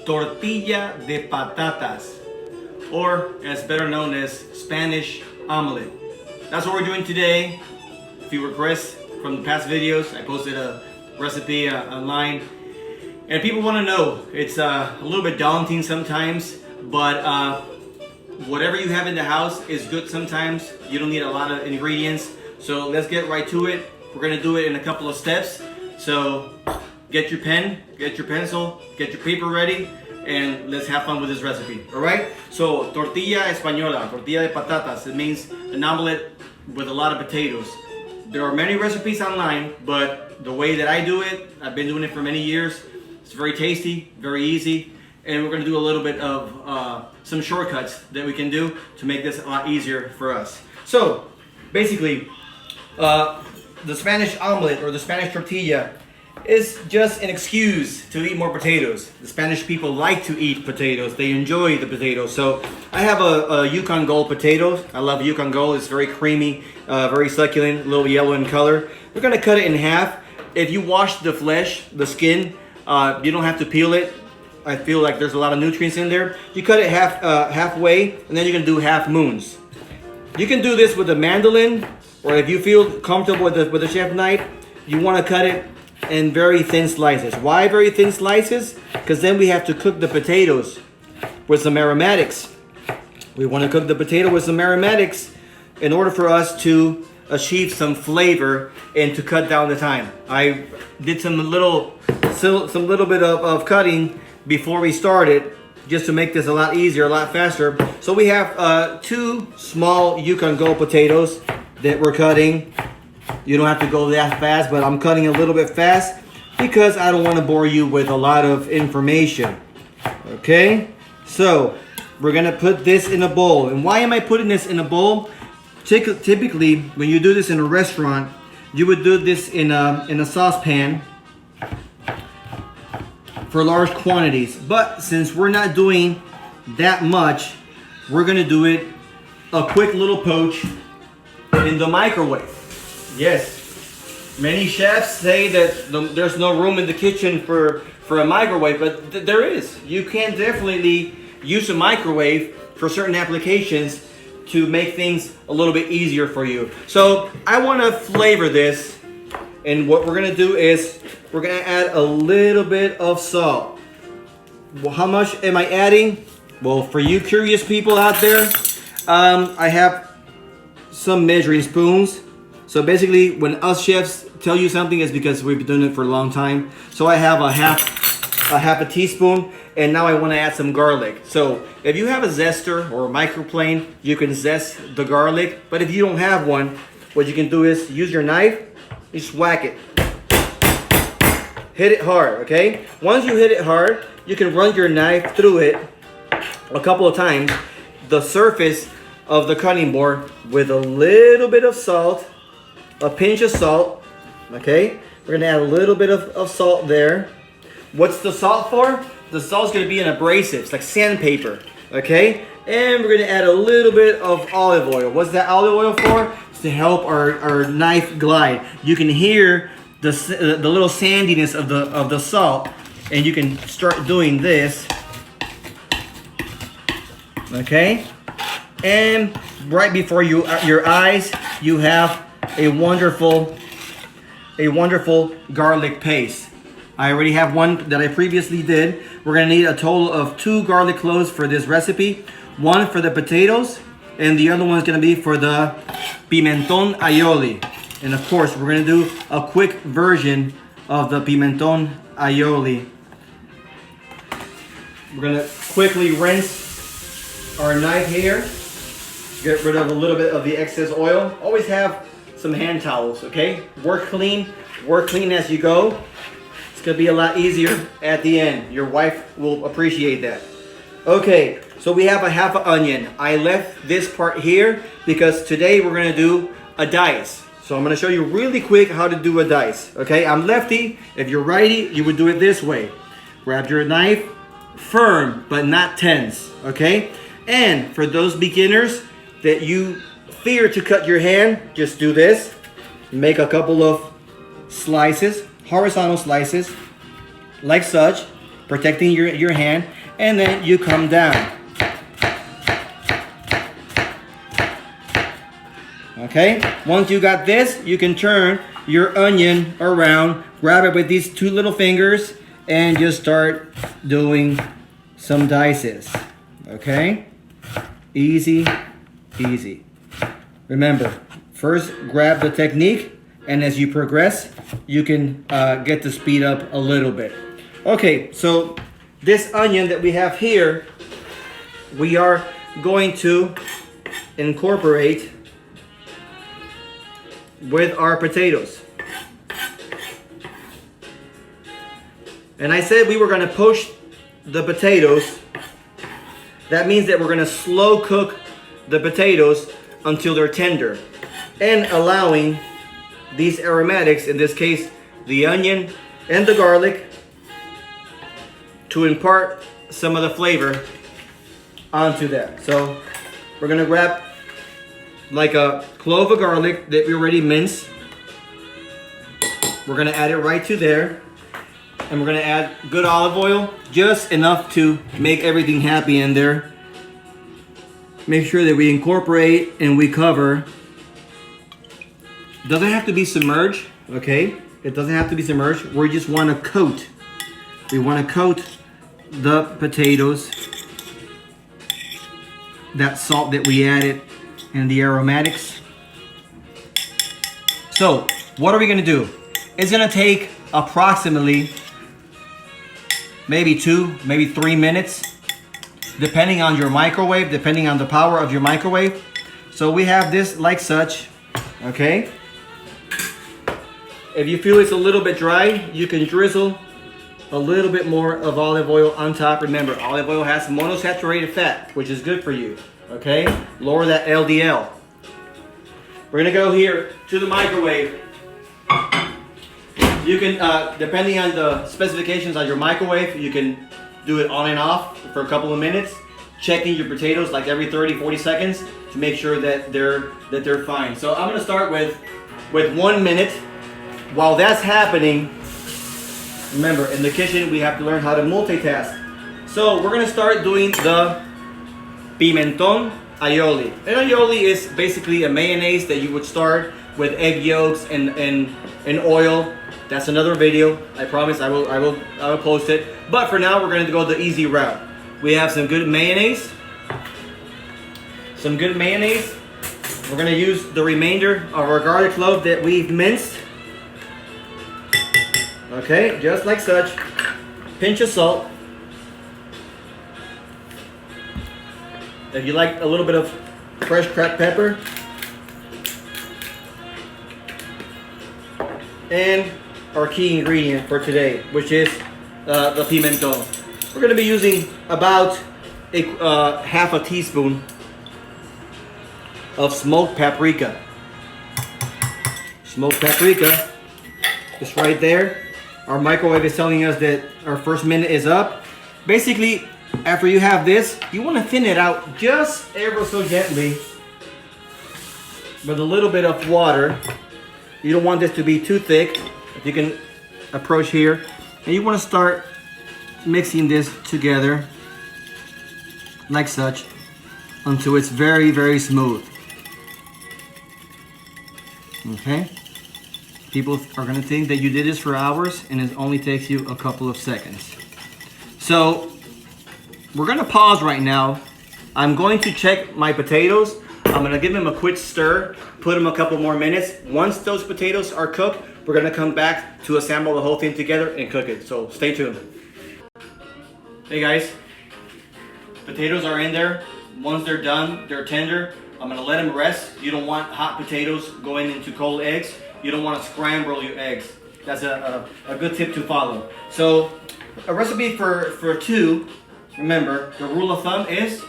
tortilla de patatas, or as better known as Spanish omelette. That's what we're doing today. If you regress from the past videos, I posted a recipe online, and people want to know. It's a little bit daunting sometimes, but whatever you have in the house is good sometimes. You don't need a lot of ingredients. So let's get right to it. We're gonna do it in a couple of steps. So get your pen, get your pencil, get your paper ready, and let's have fun with this recipe. All right? So tortilla española, tortilla de patatas. It means an omelet with a lot of potatoes. There are many recipes online, but the way that I do it, I've been doing it for many years. It's very tasty, very easy, and we're gonna do a little bit of some shortcuts that we can do to make this a lot easier for us. So basically, the Spanish omelet or the Spanish tortilla is just an excuse to eat more potatoes. The Spanish people like to eat potatoes. They enjoy the potatoes. So I have a Yukon Gold potato. I love Yukon Gold. It's very creamy, very succulent, a little yellow in color. We're gonna cut it in half. If you wash the flesh, the skin, you don't have to peel it. I feel like there's a lot of nutrients in there. You cut it halfway, and then you're gonna do half moons. You can do this with a mandolin, or if you feel comfortable with a chef knife, you wanna cut it in very thin slices. Why very thin slices? Because then we have to cook the potatoes with some aromatics. We want to cook the potato with some aromatics in order for us to achieve some flavor and to cut down the time. I did some little bit of cutting before we started, just to make this a lot easier, a lot faster. So we have 2 small Yukon Gold potatoes that we're cutting. You don't have to go that fast, but I'm cutting a little bit fast because I don't want to bore you with a lot of information. Okay, so we're gonna put this in a bowl. And why am I putting this in a bowl? Typically, when you do this in a restaurant, you would do this in a saucepan for large quantities. But since we're not doing that much, we're gonna do it a quick little poach in the microwave. Yes, many chefs say that there's no room in the kitchen for a microwave, but there is. You can definitely use a microwave for certain applications to make things a little bit easier for you. So I want to flavor this, and what we're gonna do is we're gonna add a little bit of salt. Well, how much am I adding? Well, for you curious people out there, I have some measuring spoons. So basically, when us chefs tell you something, it's because we've been doing it for a long time. So I have a half a teaspoon, and now I want to add some garlic. So if you have a zester or a microplane, you can zest the garlic. But if you don't have one, what you can do is use your knife, you just whack it. Hit it hard, okay? Once you hit it hard, you can run your knife through it a couple of times, the surface of the cutting board, with a little bit of salt. A pinch of salt, okay? We're gonna add a little bit of salt there. What's the salt for? The salt's gonna be an abrasive, it's like sandpaper, okay? And we're gonna add a little bit of olive oil. What's that olive oil for? It's to help our knife glide. You can hear the little sandiness of the salt, and you can start doing this, okay? And right before your eyes, you have a wonderful garlic paste. I already have one that I previously did. We're gonna need a total of 2 garlic cloves for this recipe. One for the potatoes, and the other one is gonna be for the pimentón aioli. And of course, we're gonna do a quick version of the pimentón aioli. We're gonna quickly rinse our knife here. Get rid of a little bit of the excess oil. Always have some hand towels, okay? Work clean as you go. It's gonna be a lot easier at the end. Your wife will appreciate that. Okay, so we have a half an onion. I left this part here because today we're gonna do a dice. So I'm gonna show you really quick how to do a dice, okay? I'm lefty. If you're righty, you would do it this way. Grab your knife, firm but not tense, okay? And for those beginners that you fear to cut your hand, just do this. Make a couple of slices, horizontal slices, like such. protecting your hand, and then you come down. Okay, once you got this, you can turn your onion around, grab it with these two little fingers, and just start doing some dices. Okay, easy, easy. Remember, first grab the technique, and as you progress, you can get the speed up a little bit. Okay, so this onion that we have here, we are going to incorporate with our potatoes. And I said we were going to poach the potatoes. That means that we're going to slow cook the potatoes until they're tender, and allowing these aromatics, in this case the onion and the garlic, to impart some of the flavor onto that. So we're going to grab like a clove of garlic that we already minced. We're going to add it right to there. And we're going to add good olive oil, just enough to make everything happy in there. Make sure that we incorporate and we cover. Doesn't have to be submerged, okay? It doesn't have to be submerged. We just want to coat. We want to coat the potatoes, that salt that we added, and the aromatics. So what are we gonna do? It's gonna take approximately maybe 2, maybe 3 minutes, depending on your microwave, depending on the power of your microwave. So we have this like such, okay? If you feel it's a little bit dry, you can drizzle a little bit more of olive oil on top. Remember, olive oil has monosaturated fat, which is good for you. Okay, lower that LDL. We're gonna go here to the microwave. You can, depending on the specifications on your microwave, you can do it on and off for a couple of minutes, checking your potatoes like every 30-40 seconds to make sure that they're fine. So I'm gonna start with 1 minute. While that's happening, remember, in the kitchen we have to learn how to multitask. So we're gonna start doing the pimentón aioli. And aioli is basically a mayonnaise that you would start with egg yolks and oil. That's another video. I promise I will post it. But for now, we're going to go the easy route. We have some good mayonnaise. We're going to use the remainder of our garlic clove that we've minced. Okay, just like such. Pinch of salt. If you like a little bit of fresh cracked pepper. And our key ingredient for today, which is the pimentón. We're going to be using about half a teaspoon of smoked paprika. Smoked paprika is right there. Our microwave is telling us that our first minute is up. Basically, after you have this, you want to thin it out just ever so gently with a little bit of water. You don't want this to be too thick. If you can approach here, and you want to start mixing this together like such until it's very, very smooth. Okay? People are going to think that you did this for hours and it only takes you a couple of seconds. So we're going to pause right now. I'm going to check my potatoes. I'm going to give them a quick stir, put them a couple more minutes. Once those potatoes are cooked, we're going to come back to assemble the whole thing together and cook it. So stay tuned. Hey guys, potatoes are in there. Once they're done, they're tender. I'm going to let them rest. You don't want hot potatoes going into cold eggs. You don't want to scramble your eggs. That's a good tip to follow. So a recipe for two, remember, the rule of thumb is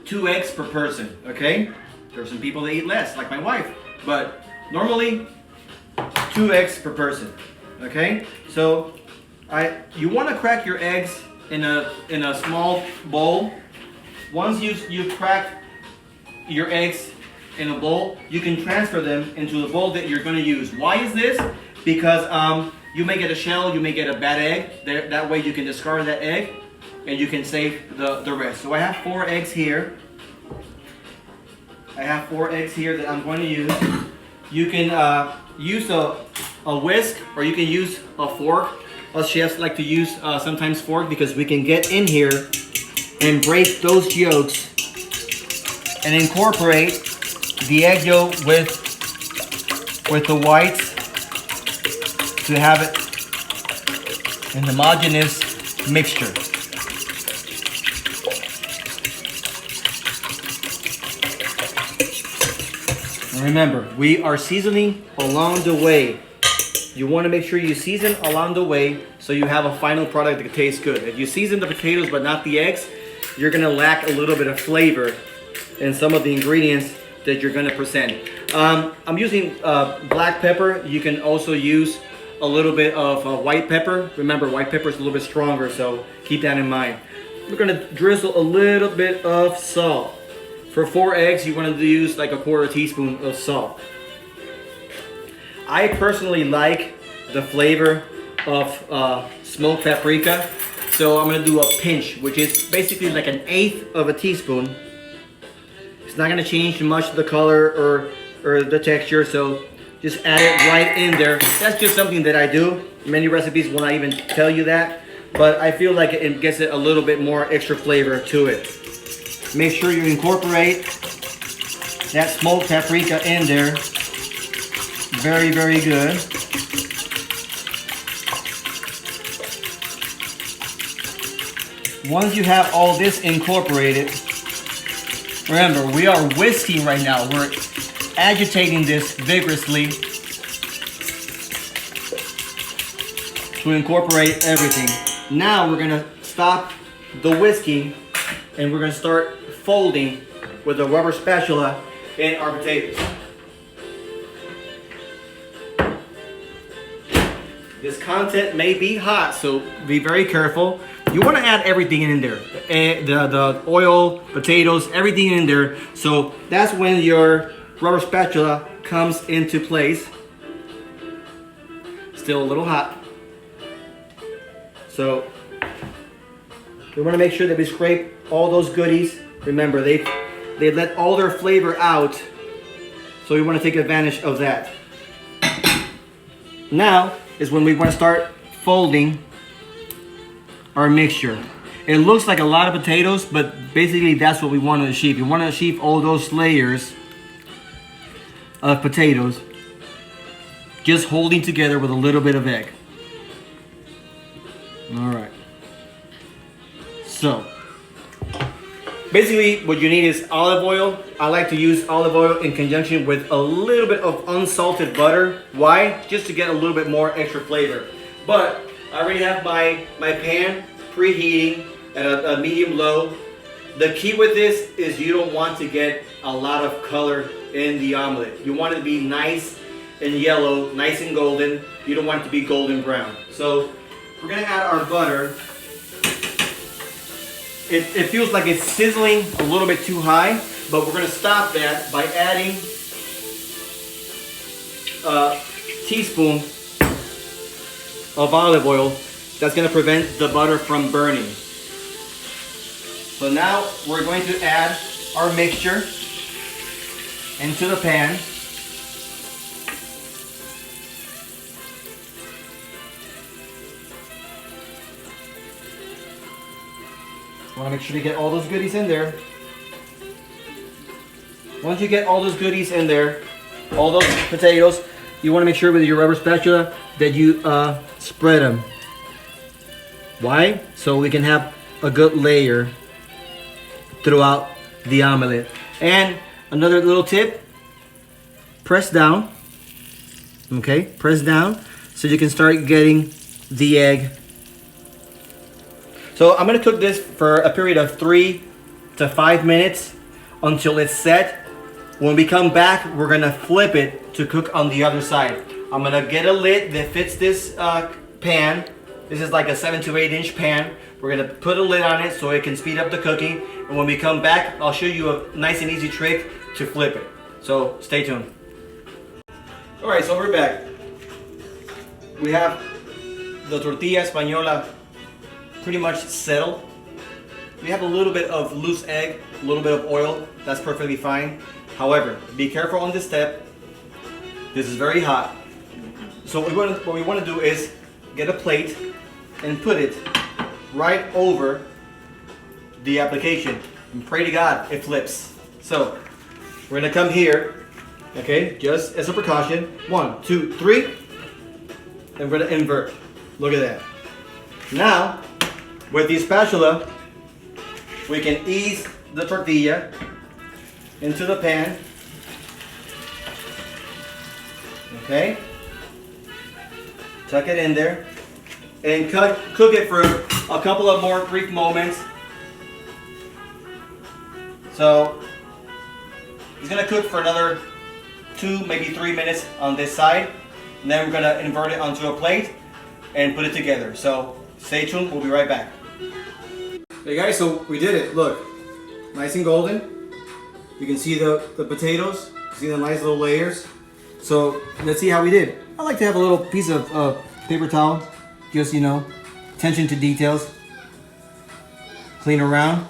2 eggs per person, okay? There are some people that eat less, like my wife, but normally 2 eggs per person, okay? So you want to crack your eggs in a small bowl. Once you've cracked your eggs in a bowl, you can transfer them into the bowl that you're going to use. Why is this? Because You may get a shell, you may get a bad egg. That way you can discard that egg and you can save the rest. So I have 4 eggs here. I have 4 eggs here that I'm going to use. You can use a whisk or you can use a fork. Us chefs like to use sometimes fork because we can get in here and break those yolks and incorporate the egg yolk with the whites to have it an homogeneous mixture. And remember, we are seasoning along the way. You want to make sure you season along the way so you have a final product that tastes good. If you season the potatoes but not the eggs, you're going to lack a little bit of flavor in some of the ingredients that you're going to present. I'm using black pepper. You can also use a little bit of white pepper. Remember, white pepper is a little bit stronger, so keep that in mind. We're going to drizzle a little bit of salt. For 4 eggs, you want to use like a 1/4 teaspoon of salt. I personally like the flavor of smoked paprika, so I'm going to do a pinch, which is basically like 1/8 of a teaspoon. It's not going to change much the color or the texture, so just add it right in there. That's just something that I do. Many recipes will not even tell you that, but I feel like it gets it a little bit more extra flavor to it. Make sure you incorporate that smoked paprika in there. Very, very good. Once you have all this incorporated, remember, we are whisking right now. We're agitating this vigorously to incorporate everything. Now we're gonna stop the whisking and we're gonna start folding with a rubber spatula in our potatoes. This content may be hot, so be very careful. You want to add everything in there. The oil, potatoes, everything in there. So that's when your rubber spatula comes into place. Still a little hot. So we want to make sure that we scrape all those goodies. Remember, they let all their flavor out. So we want to take advantage of that. Now is when we want to start folding our mixture. It looks like a lot of potatoes, but basically that's what we want to achieve. You want to achieve all those layers of potatoes just holding together with a little bit of egg. All right. So basically what you need is olive oil. I like to use olive oil in conjunction with a little bit of unsalted butter. Why? Just to get a little bit more extra flavor. But I already have my pan preheating at a medium low. The key with this is you don't want to get a lot of color in the omelet. You want it to be nice and yellow, nice and golden. You don't want it to be golden brown. So we're gonna add our butter. It feels like it's sizzling a little bit too high, but we're gonna stop that by adding a teaspoon of olive oil. That's gonna prevent the butter from burning. So now we're going to add our mixture into the pan. Want to make sure to get all those goodies in there. Once you get all those goodies in there, all those potatoes, you want to make sure with your rubber spatula that you spread them. Why? So we can have a good layer throughout the omelette. And another little tip, press down. Okay, press down so you can start getting the egg. So I'm gonna cook this for a period of 3 to 5 minutes until it's set. When we come back, we're gonna flip it to cook on the other side. I'm gonna get a lid that fits this pan. This is like a 7 to 8 inch pan. We're gonna put a lid on it so it can speed up the cooking. And when we come back, I'll show you a nice and easy trick to flip it. So stay tuned. All right, so we're back. We have the tortilla española pretty much settled. We have a little bit of loose egg, a little bit of oil, that's perfectly fine. However, be careful on this step. This is very hot. So what we want to do is get a plate and put it right over the application. And pray to God it flips. So we're gonna come here, okay, just as a precaution. 1, 2, 3, and we're gonna invert. Look at that. Now, with the spatula, we can ease the tortilla into the pan. Okay, tuck it in there and cook it for a couple of more brief moments. So it's gonna cook for another 2, maybe 3 minutes on this side, and then we're gonna invert it onto a plate and put it together. So stay tuned, we'll be right back. Hey guys, so we did it. Look, nice and golden. You can see the potatoes, see the nice little layers. So let's see how we did. I like to have a little piece of paper towel, just, you know, attention to details. Clean around.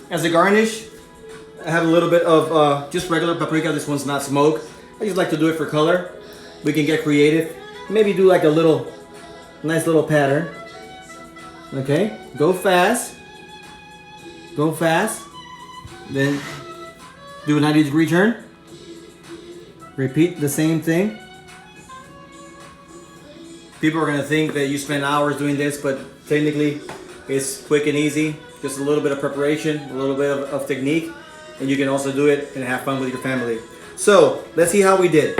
As a garnish, I have a little bit of just regular paprika. This one's not smoked. I just like to do it for color. We can get creative. Maybe do like a little, nice little pattern. Okay, go fast. Go fast. Then do a 90-degree turn. Repeat the same thing. People are gonna think that you spend hours doing this, but technically it's quick and easy. Just a little bit of preparation, a little bit of technique, and you can also do it and have fun with your family. So let's see how we did.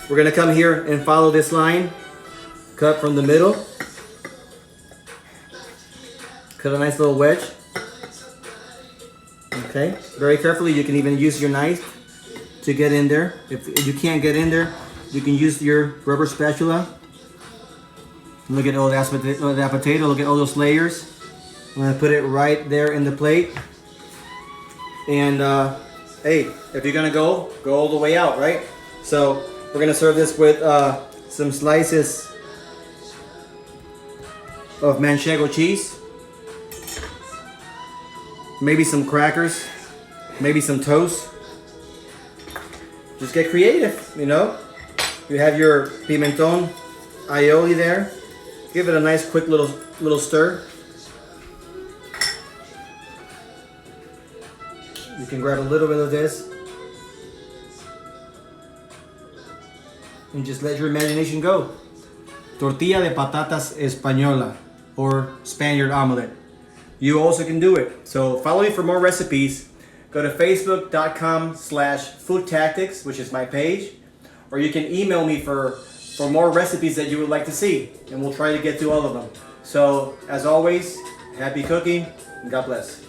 We're gonna come here and follow this line. Cut from the middle. Cut a nice little wedge. Okay, very carefully. You can even use your knife to get in there. If you can't get in there, you can use your rubber spatula. Look at all that potato. Look at all those layers. I'm gonna put it right there in the plate. And hey, if you're gonna go all the way out, right? So we're gonna serve this with some slices of manchego cheese. Maybe some crackers, maybe some toast. Just get creative, you know? You have your pimenton aioli there. Give it a nice quick little stir. You can grab a little bit of this and just let your imagination go. Tortilla de patatas española, or Spaniard omelette. You also can do it. So follow me for more recipes. Go to facebook.com/foodtactics, which is my page, or you can email me for more recipes that you would like to see, and we'll try to get to all of them. So as always, happy cooking and God bless.